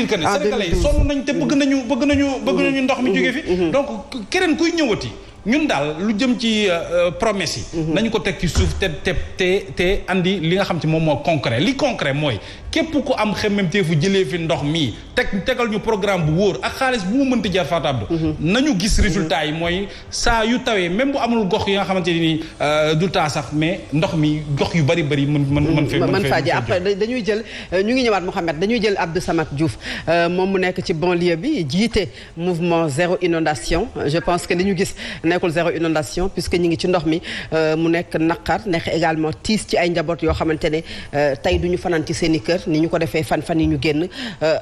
dire que ne Sénégalais yi sonn nañ te bëgg nañu ndox mi jóge fi donc keneen kuy ñëwati ñun daal lu jëm ci promesse yi nañu ko teg ci suuf te andi li nga xam ci moom moo concret li concret mooy képp ku am xemmemteefu jëlee fi ndox mii tegal ñu programme bu wóor ak xaalis bu mu mënti jar Fatou Abdou nañu gis résultat yi mooy saa yu tawee même bu amul gox yi nga xamante ni du taa sax mais ndox mi gox yu bari mën faa ji après dañuy jël ñu ngi ñëwaat Mouhamed dañuy jël Abdou Samad Diouf moom mu nekk ci banlieue bi jiite mouvement zéro inondation je pense que li ñu gis nekkul zéro inondation puisque ñu ngi ci ndox mi mu nekk naqar nekk également tiis ci ay njaboot yoo xamante ne tey duñu fanaan ci seen i kër ni ñu ko defee fan yi ñu génn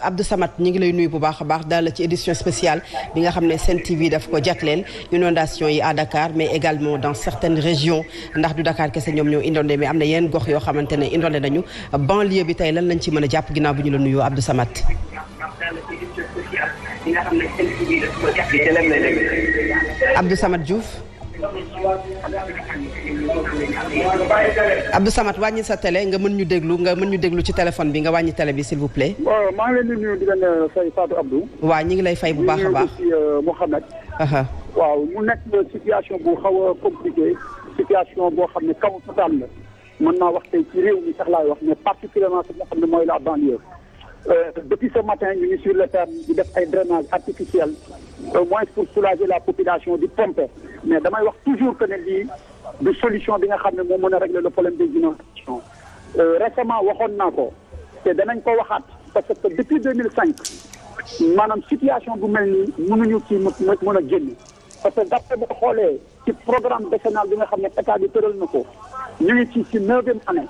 Abdou Samad ñu ngi lay nuyu bu baax a baax daal la ci édition spéciale bi nga xam ne Sen TV daf ko jagleel inondation yi à Dakar mais également dans certaines régions ndax du Dakar kese ñoom ñoo inondé mais am na yenn gox yoo xamante ne inondé nañu banlieue bi tey lan lañ ci mën a jàpp ginnaaw bi ñu la nuyoo Abdou Samad. Abdou Samad Diouf. Abdou Samad wàññi sa télé nga mën ñu déglu ci téléphone bi nga wàññi télé bi s'il vous plaît. waaw maa ngi leen di nuyu di leen fay Fatou Abdou. waaw ñi ngi lay fay bu baax a baax Mouhamed. waaw mu nekk situation bu xaw a compliqué situation boo xam ne kaw total la mën naa wax tey ci réew mi sax laay wax mais particulièrement fi nga xam ne mooy la banlieue. Depuis ce matin ñu ngi sur le terrain di def ay drainage artificiel au moins pour soulager la population di pomper mais damay wax toujours que ne lii du solution bi nga xam ne moo mën a régler le problème des inondations récemment waxoon naa ko te danañ ko waxaat parce que depuis 2005 maanaam situation bu mel nii mënuñu ci mën a génn parce que d'après boo xoolee ci programme décennal bi nga xam ne état bi tëral na ko ñu ngi ci 9e année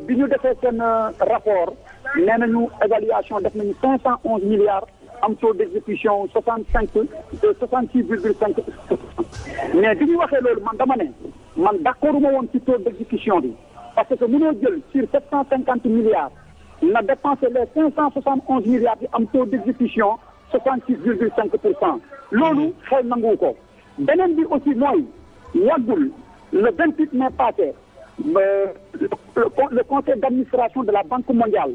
bi ñu defee seen rapport nee nañu évaluation def nañu 511 milliards am taux d'exécution 66,5 mais bi ñu waxee loolu man dama ne man d'accord ma woon ci taux d'exécution bi parce que mënoo jël sur 750 milliards na dépensé les 571 milliards yi am taux d'exécution 66,5%. loolu xel nangu ko beneen bi aussi mooy yàggul le 28 mai passé le conseil d'administration de la Banque mondiale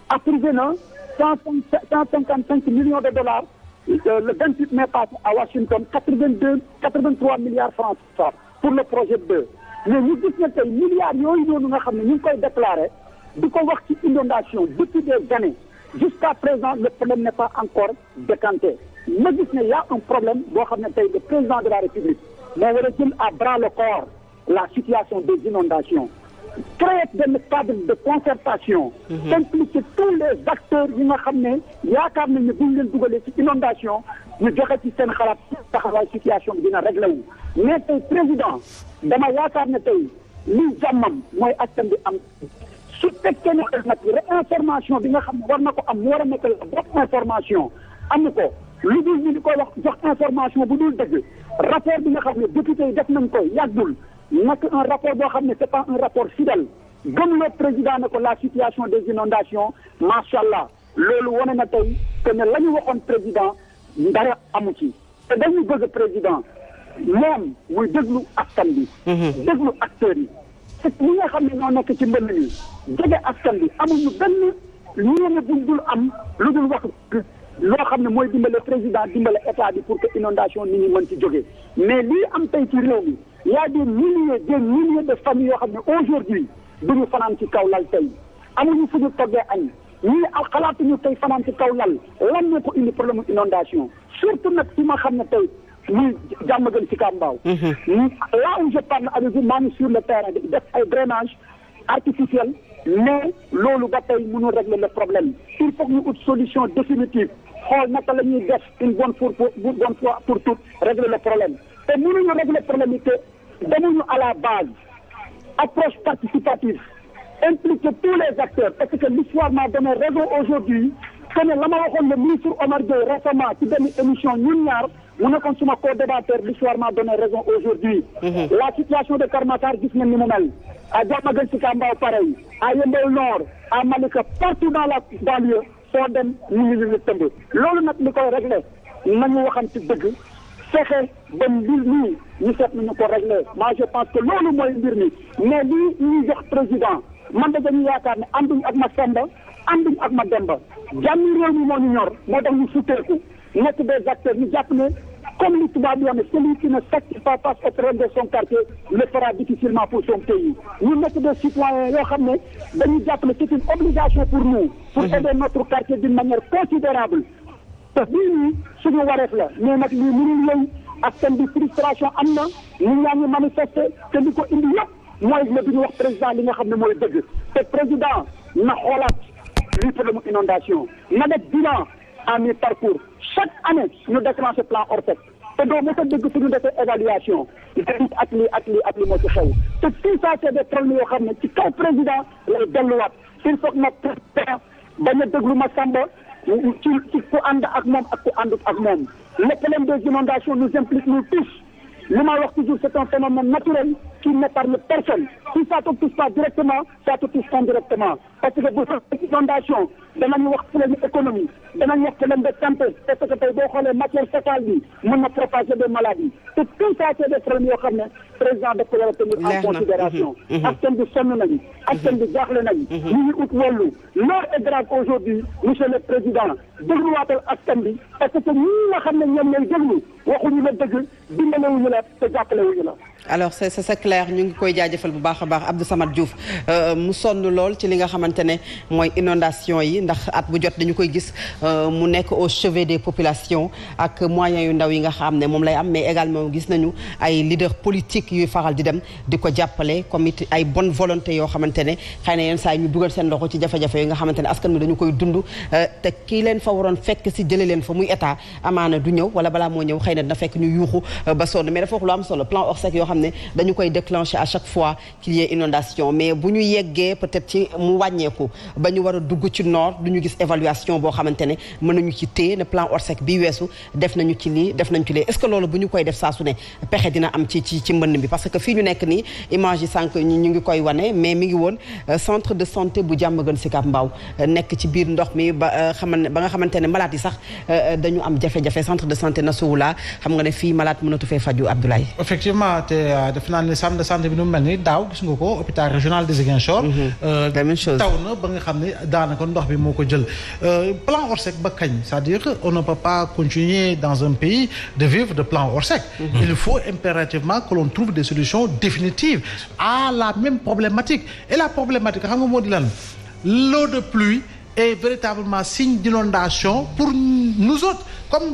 approuvé na 155 millions de dollars le 28 mai passé à Washington 83 milliards francs pour le projet 2 mais ñu gis ne tey milliards yooyu noonu nga xam ne ñu ngi koy déclaré di ko wax ci inondation depuis des années jusqu'à présent le problème n'est pas encore décanté ma gis ne y a un problème boo xam ne tey le président de la République moo war a jël à bras le corps la situation des inondations créer benn cadre de concertation impliquer tous les acteurs yi nga xam ne yaakaar nañ ne buñ leen dugalee ci inondation ñu joxe ci seen xalaat taxawaay situation bi dina réglé wu mais tey président dama yaakaar ne tey li jàmmam mooy askan bi am su fekkee ne nag réinformation bi nga xam ne war na ko am mu war a nekk la bonne information amu ko lu dul ñu di koy wax jox information bu dul dëgg rapport bi nga xam ne député yi def nañ ko yàggul nekk un rapport boo xam ne c'est pas un rapport fidèle gëm le président ne ko la situation des inondations macha allah loolu wane na tey que ne la ñu waxoon président dara amu ci te dañu bëgg président moom muy déglu askan bi déglu acteurs yi te ñi nga xam ne ñoo nekk ci mbënn mi jege askan bi amuñu benn yéene buñ dul am lu dul wax loo xam ne mooy dimbale président dimbale état bi pour que inondation nit ñi mën ci jógee mais lii am tey ci réew mi y a des milliers de familles yoo xam ne aujourd'hui duñu fanaan ci kaw lal tey amuñu fu ñu toggee añ ñii xalaatuñu tey fanaan ci kaw lal lan moo ko indi problème inondation surtout nag fi ma xam ne tey muy jàmm gën ci Kambaaw là où je parle avec vous maa ngi sur le terrain di def ay drainage artificiel mais loolu ba tey mënul régler le problème il faut que ñu ut solution définitive xool naka la ñuy def une bonne fois pour toutes régler le problème te mënuñu régler problème yi te demuñu à la base approche participative impliquer tous les acteurs parce que l'histoire m'a donné raison aujourd'hui que ne la ma waxoon le ministre Omar Gueye récemment ci benn émission ñun ñaar mu nekkoon suma co-débatteur l'histoire m'a donné raison aujourd'hui la situation de Keur Massar gis ngeen ni mu mel à Diamaguène Sicap Mbao pareil à Yeumbeul Nord à Malika partout dans la banlieue soo dem ñu ngi tëmb loolu nag li koy réglé nañu waxam ci dëgg fexe ba mbir mi ñu seet nañu ko réglé moi je pense que loolu mooy mbir mi mais lii ñuy jox président man da dañu yaakaar ne ànduñu ak Massamba ànduñ ak Mademba jàmmi réew mi moo ñu ñor moo tax ñu sutteeku nekk des acteurs ñu jàpp ne comme li tubaab yi wax ne celui qui ne sacrifie pas au problème de son quartier le fera difficilement pour son pays ñu nekk des citoyens yoo xam ne dañuy jàpp ne c'est une obligation pour nous pour aider notre quartier d'une manière considérable te bii nii suñu wareef la mais nag lii mënul yëy askan bi frustration am na ñu ñaa ngi manifester te li ko indi yëpp mooy ne duñu wax président li nga xam ne mooy dëgg te président na xoolaat lii problème inondation na def bilan à mi-parcours chaque année ñu déclenché plan Orsec te doo mos a dégg suñu defee évaluation ak lii moo ci xew te tout ça c'est des problèmes yoo xam ne ci kaw président lay delluwaat il faut que nag président bañ a déglu ma samba ci ku ànd ak moom ak ku àndut ak moom le problème des inondations nous implique nous tous li ma wax toujours c'est un phénomène naturel qui n'épargne personne si ça te touche pas directement ça te touche indirectement parce que bu fekkee inondation danañu wax problème économie danañu wax problème de santé parce que tey boo xoolee matière fécale bi mën na propager des maladies te tout ça c'est des problèmes yoo xam ne président daf ko war a tenir en considération askan bi sonn nañu askan bi jaaxle nañu ñu ngi ut wàllu l'heure est grave aujourd'hui monsieur le président dégluwaatal askan bi parce que ñii nga xam ne ñoom ñooy déglu waxuñu la dëgg dimbalewuñu la te jàppalewuñu la alors c'est clair ñu ngi koy jaajëfal bu baax a baax Abdou Samad Diouf mu sonn lool ci li nga xamante ne mooy inondation yi ndax at bu jot dañu koy gis mu nekk au chevet des populations ak moyens yu ndaw yi nga xam ne moom lay am mais également gis nañu ay leaders politiques yuy faral di dem di ko jàppale comme it ay bonne volonté yoo xamante ne xëy na yenn saa yi ñu dugal seen loxo ci jafe-jafe yi nga xamante ne askan wi dañu koy dund te kii leen fa waroon fekk si jëlee leen fa muy état amaana du ñëw wala balaa moo ñëw xëy na dina fekk ñu yuuxu ba sonn mais dafa wax lu am solo plan Orsec yoo xam ne dañu koy déclencher à chaque fois qu'il y ait inondation mais bu ñu yeggee peut-être ci mu wàññeeku ba ñu war a dugg ci nord du ñu gis évaluation boo xamante ne mën nañu ci téye ne plan Orsec bi weesu def nañu ci lii def nañu ci lii est-ce que loolu bu ñu koy def saa su ne pexe dina am ci mbënn bi parce que fii ñu nekk nii image yi sànq ñu ngi koy wane mais mi ngi woon centre de santé bu Diamaguène Sicap Mbao nekk ci biir ndox mi ba nga xamante ne malade yi sax dañu am jafe-jafe centre de santé Nassoula xam nga ne fii malade mënatu fee faju Abdoulaye. Effectivement te def naa ne centre de santé bi nu mu mel ni daaw gis nga ko hôpital régional de Ziguinchor. la même chose taw na ba nga xam ne daanaka ndox bi moo ko jël plan Orsec ba kañ c'est-à-dire on ne peut pas continuer dans un pays de vivre de plan Orsec. Il faut impérativement que l'on trouve des solutions définitives à la même problématique et la problématique xam nga moo di lan l'eau de pluie est véritablement signe d'inondation pour nous autres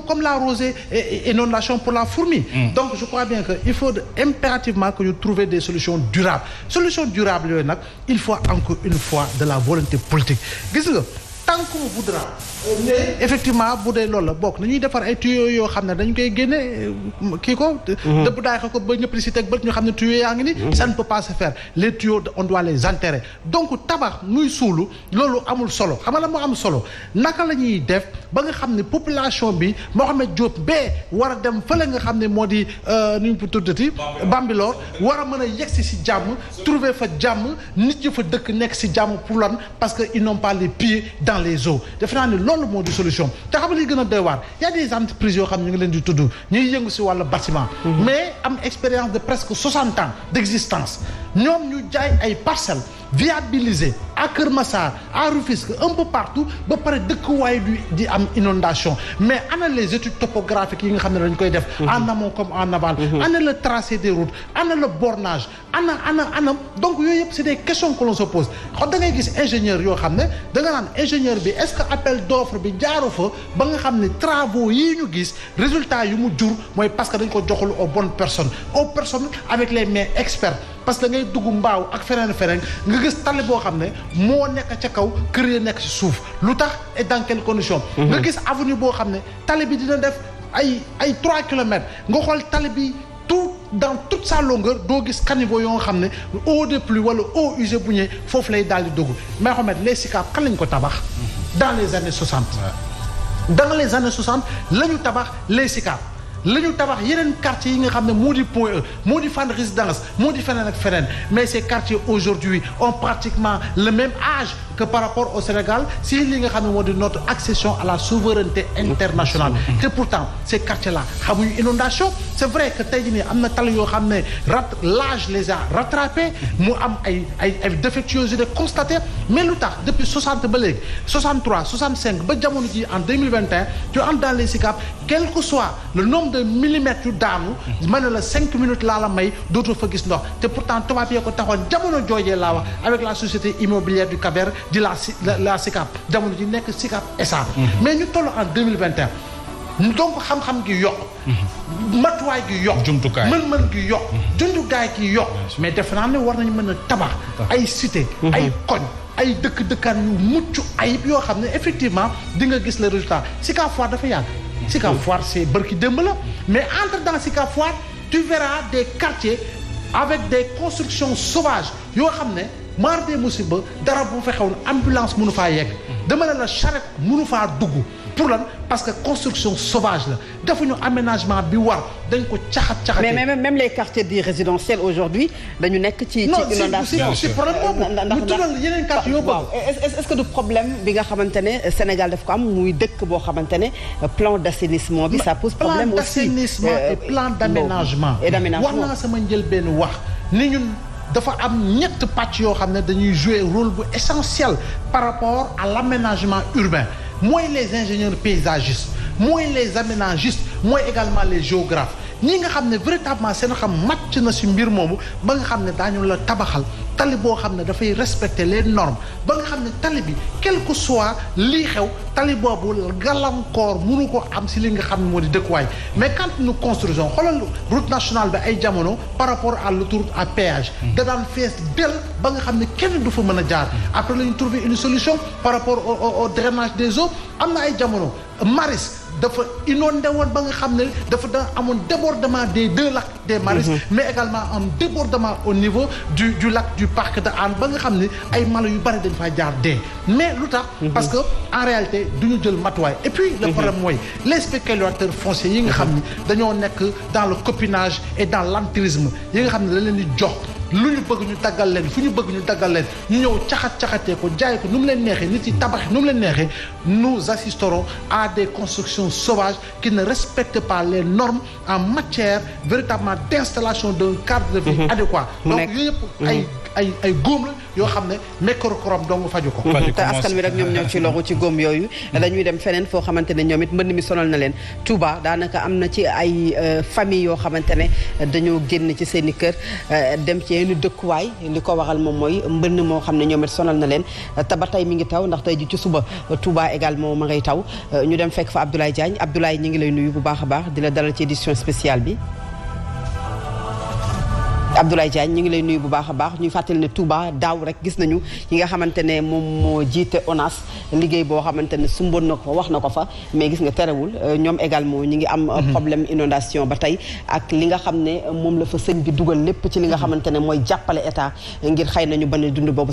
comme la rosée est inondation pour la fourmi. Donc je crois bien que il faut impérativement que ñu trouver des solutions durables yooyu nag il faut encore une fois de la volonté politique gis nga tant qu'on voudra mais effectivement bu dee loolu la bokk nañuy defar ay tuyaux yoo xam ne dañ koy génne kii ko dëpp daay ko ba ñëpp di si teg bët ñu xam ne tuyaux yaa ngi ni ça ne peut pas se faire les tuyaux on doit les enterrer donc tabax muy suulu loolu amul solo xam nga la moo am solo naka la ñuy def ba nga xam ne population bi Mohamed Diop bee war a dem fële nga xam ne moo di nu ñu tuddati Bambilor war a mën a yegsi si jàmm trouver fa jàmm nit ñi fa dëkk nekk si jàmm pour lan parce que ils n'ont pas les pieds dans les eaux defe naa ne loolu moo di solution te xam nga li gën a doy waar y a des entreprises yoo xam ne ñu ngi leen di tudd ñuy yëngu si wàllu bâtiment mais am expérience de presque 60 ans d'existence ñoom ñu jaay ay parcelles viabilisées à Keur Massar à Rufisque un peu partout ba pare dëkkuwaay di am inondation mais ana les études topographiques yi nga xam ne dañ koy def en amont comme en aval ana le tracé des routes ana le bornage ana donc yooyu yëpp c'est des questions que l'on se pose da ngay gis ingénieur yoo xam ne da nga naan ingénieur bi est-ce que appel d'offre bi jaaru fa ba nga xam ne travaux yi ñu gis résultat yu mu jur mooy parce que dañ ko joxul aux bonnes personnes avec les mains experts parce que da ngay dugg mbaaw ak feneen nga gis tali boo xam ne moo nekk ca kaw kër yi nekk ci suuf lu tax et dans quelles conditions nga gis avenue boo xam ne tali bi dina def ay 3 kilomètres nga xool tali bi dans toute sa longueur doo gis caniveau yoo nga xam ne eau de pluie wala eau usée bu ñëwee foofu lay daal di dugg mais xam ne les Sicap kan lañ ko tabax dans les années 60 dans les années 60 la ñu tabax les Sicap la ñu tabax yeneen quartiers yi nga xam ne moo di Point E moo di Fann Résidence moo di feneen ak feneen mais ces quartiers aujourd'hui ont pratiquement le même âge que par rapport au Sénégal si li nga xam ne moo di notre accession à la souveraineté internationale te pourtant ces quartiers là xamuñu inondation c'est vrai que tey jii nii am na tali yoo xam ne l'âge les a rattrapés mu am ay défectuosité constatée mais lu tax depuis 60 ba léegi 63 65 ba jamono ji en 2021 tu entres dans les SICAP quel que soit le nombre de millimètres yu daanu ma ne la 5 minutes laa la may dootoo fa gis ndox te pourtant tubaab yee ko taxoon jamono joojee laa wax avec la société immobilière du Cap-Vert di la SICAP jamono ji nekk SICAP SA mais ñu toll en 2021 donc xam-xam gi yokk matuwaay gi yokk mën-mën gi yokk jumtukaay gi yokk mais def naa ne war nañu mën a tabax ay cité ay koñ ay dëkkaan yu mucc ayib yoo xam ne effectivement di nga gis le résultat Sicap Foire dafa yàgg Sicap Foire c'est bërki démb la mais entre dans Sicap Foire tu verras des quartiers avec des constructions sauvages yoo xam ne maar de musiba dara bu fa xew na ambulance mënu faa yegg dama ne la charrette mënu faa dugg pour lan parce que construction sauvage la defuñu aménagement bi war dañ ko caxat mais même les quartiers dits résidentiels aujourd'hui dañu nekk ci inondation non c'est problème boobu ñu tuddal yeneen quartiers yoo waaw est-ce que du problème bi nga xamante ne Sénégal daf ko am muy dëkk boo xamante ne plan d'assainissement bi ça pose problème aussi plan d'assainissement et plan d'aménagement wax naa sama njëlbeen wax ni ñun dafa am ñett pàcc yoo xam ne dañuy jouer rôle bu essentiel par rapport à l'aménagement urbain mooy les ingénieurs paysagistes mooy les aménagistes mooy également les géographes ñi nga xam ne véritablement seen xam màcc na ci mbir moomu ba nga xam ne daañu la tabaxal tali boo xam ne dafay respecter les normes ba nga xam ne tali bi quel que soit lii xew tali boobu gàllankoor mënu ko am ci li nga xam ne moo di dëkkuwaay mais quand nous construisons xoolal route nationale bi ay jamono par rapport à l'autoroute à péage da daan fees del ba nga xam ne kenn du fa mën a jaar après la ñu trouver une solution par rapport au drainage des eaux am na ay jamono Maris dafa inondé woon ba nga xam ne dafa da amoon débordement des deux lacs des Maris mais également un débordement au niveau du lac du parc de Hann ba nga xam ne ay mala yu bari dañ faa jaar dee mais lu tax parce que en réalité du ñu jël matuwaay et puis le problème mooy les spéculateurs fonciers yi nga xam ni dañoo nekk dans le copinage et dans l'entrisme yi nga xam ne da leen di jox lu ñu bëgg ñu daggal leen fu ñu bëgg ñu daggal leen ñu ñëw caxatee ko jaay ko nu mu leen neexee nit yi tabax nu mu leen neexee nous assisterons à des constructions sauvages qui ne respectent pas les normes en matière véritablement d'installation d'un cadre de vie adéquat donc yooyu yëpp ay góom la yoo xam ne microcorom dong faju ko te askan wi rek ñoom ñoo ci loru ci góom yooyu dañuy dem feneen foo xamante ne ñoom it mbënd mi sonal na leen Touba daanaka am na ci ay famille yoo xamante ne dañoo génn ci seen i kër dem ci yenn dëkkuwaay li ko waral moom mooy mbënd moo xam ne ñoom it sonal na leen te ba tey mi ngi taw ndax tey ji ci suba Touba également ma ngay taw ñu dem fekk fa Abdoulaye Diagne Abdoulaye ñu ngi lay nuyu bu baax a baax di la dalal ci édition spéciale bi Abdoulaye Diagne ñu ngi lay nuyu bu baax a baax ñuy fàttali ne Touba daaw rek gis nañu yi nga xamante ne moom moo jiite ONAS liggéey boo xamante ne sumboon na ko wax na ko fa mais gis nga terewul ñoom également ñi ngi am problème inondation ba tey ak li nga xam ne moom la fa sëñ bi dugal lépp ci li nga xamante ne mooy jàppale état ngir xëy nañu bañ a dund boobu